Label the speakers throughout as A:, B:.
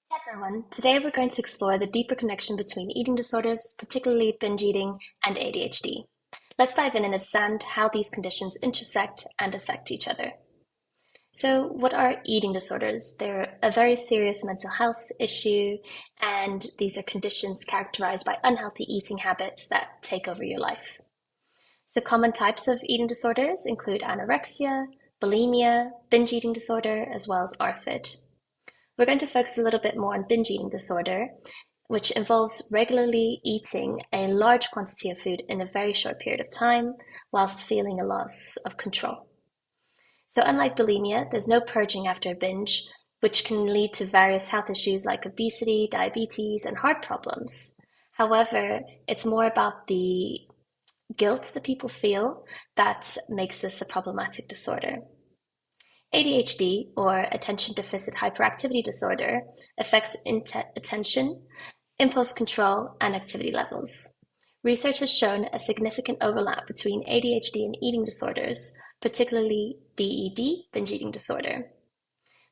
A: Hey everyone, today we're going to explore the deeper connection between eating disorders, particularly binge eating and ADHD. Let's dive in and understand how these conditions intersect and affect each other. So, what are eating disorders? They're a very serious mental health issue, and these are conditions characterized by unhealthy eating habits that take over your life. So, common types of eating disorders include anorexia, bulimia, binge eating disorder, as well as ARFID. We're going to focus a little bit more on binge eating disorder, which involves regularly eating a large quantity of food in a very short period of time whilst feeling a loss of control. So, unlike bulimia, there's no purging after a binge, which can lead to various health issues like obesity, diabetes, and heart problems. However, it's more about the guilt that people feel that makes this a problematic disorder. ADHD, or attention deficit hyperactivity disorder, affects attention, impulse control, and activity levels. Research has shown a significant overlap between ADHD and eating disorders, particularly BED, binge eating disorder.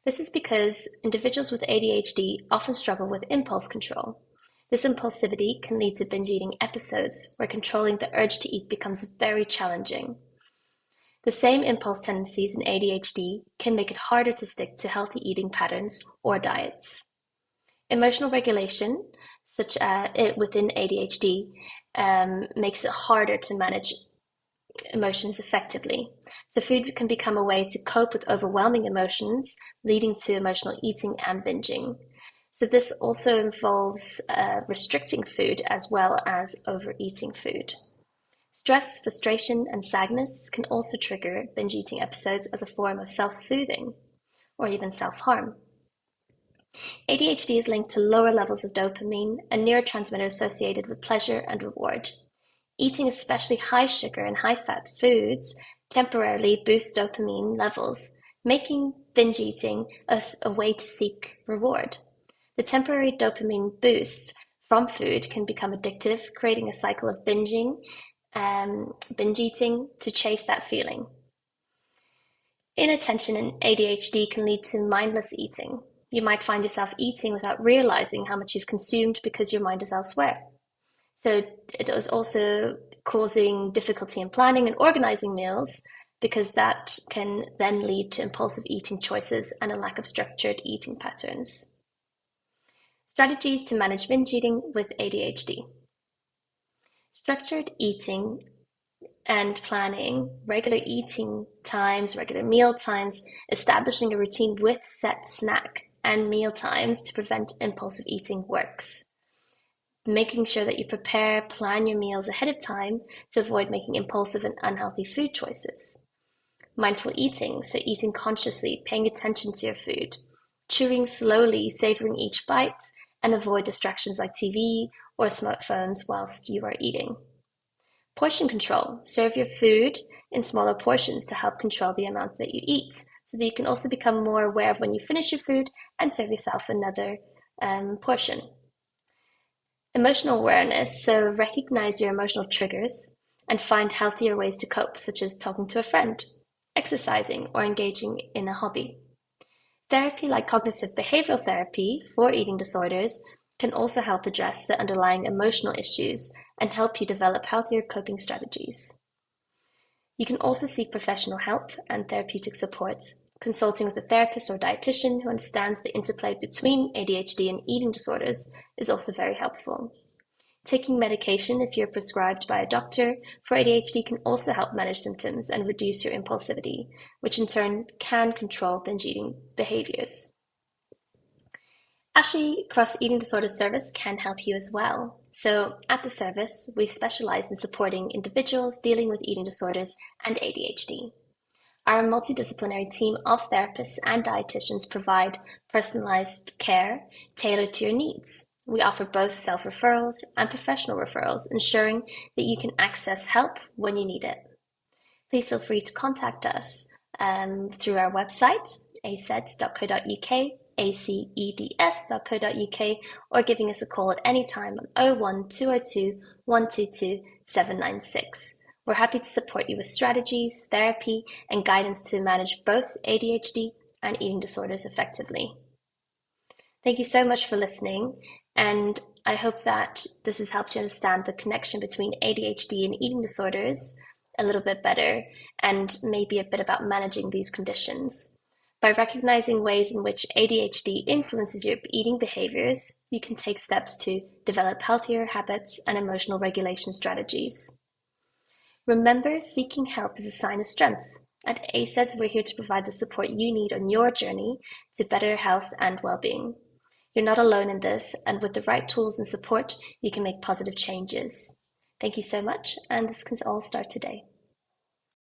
A: This is because individuals with ADHD often struggle with impulse control. This impulsivity can lead to binge eating episodes where controlling the urge to eat becomes very challenging. The same impulse tendencies in ADHD can make it harder to stick to healthy eating patterns or diets. Emotional regulation, such as within ADHD, makes it harder to manage emotions effectively. So food can become a way to cope with overwhelming emotions, leading to emotional eating and binging. So this also involves restricting food as well as overeating food. Stress, frustration, and sadness can also trigger binge eating episodes as a form of self-soothing or even self-harm. ADHD is linked to lower levels of dopamine, a neurotransmitter associated with pleasure and reward. Eating especially high sugar and high fat foods temporarily boosts dopamine levels, making binge eating a way to seek reward. The temporary dopamine boost from food can become addictive, creating a cycle of binge eating to chase that feeling. Inattention and ADHD can lead to mindless eating. You might find yourself eating without realizing how much you've consumed because your mind is elsewhere. So it is also causing difficulty in planning and organizing meals because that can then lead to impulsive eating choices and a lack of structured eating patterns. Strategies to manage binge eating with ADHD. Structured eating and planning, regular eating times, regular meal times, establishing a routine with set snack and meal times to prevent impulsive eating works. Making sure that you plan your meals ahead of time to avoid making impulsive and unhealthy food choices. Mindful eating, so eating consciously, paying attention to your food. Chewing slowly, savoring each bite, and avoid distractions like TV or smartphones whilst you are eating. Portion control, serve your food in smaller portions to help control the amount that you eat, so that you can also become more aware of when you finish your food and serve yourself another portion. Emotional awareness, so recognize your emotional triggers and find healthier ways to cope, such as talking to a friend, exercising, or engaging in a hobby. Therapy like cognitive behavioral therapy for eating disorders can also help address the underlying emotional issues and help you develop healthier coping strategies. You can also seek professional help and therapeutic support. Consulting with a therapist or dietitian who understands the interplay between ADHD and eating disorders is also very helpful. Taking medication, if you're prescribed by a doctor for ADHD, can also help manage symptoms and reduce your impulsivity, which in turn can control binge eating behaviors. Actually, Cross Eating Disorder Service can help you as well. So at the service, we specialize in supporting individuals dealing with eating disorders and ADHD. Our multidisciplinary team of therapists and dietitians provide personalized care tailored to your needs. We offer both self-referrals and professional referrals, ensuring that you can access help when you need it. Please feel free to contact us through our website, aceds.co.uk, aceds.co.uk, or giving us a call at any time on 01 202 122 796. We're happy to support you with strategies, therapy, and guidance to manage both ADHD and eating disorders effectively. Thank you so much for listening, and I hope that this has helped you understand the connection between ADHD and eating disorders a little bit better, and maybe a bit about managing these conditions. By recognizing ways in which ADHD influences your eating behaviors, you can take steps to develop healthier habits and emotional regulation strategies. Remember, seeking help is a sign of strength. At ACEDS, we're here to provide the support you need on your journey to better health and well-being. You're not alone in this, and with the right tools and support, you can make positive changes. Thank you so much, and this can all start today.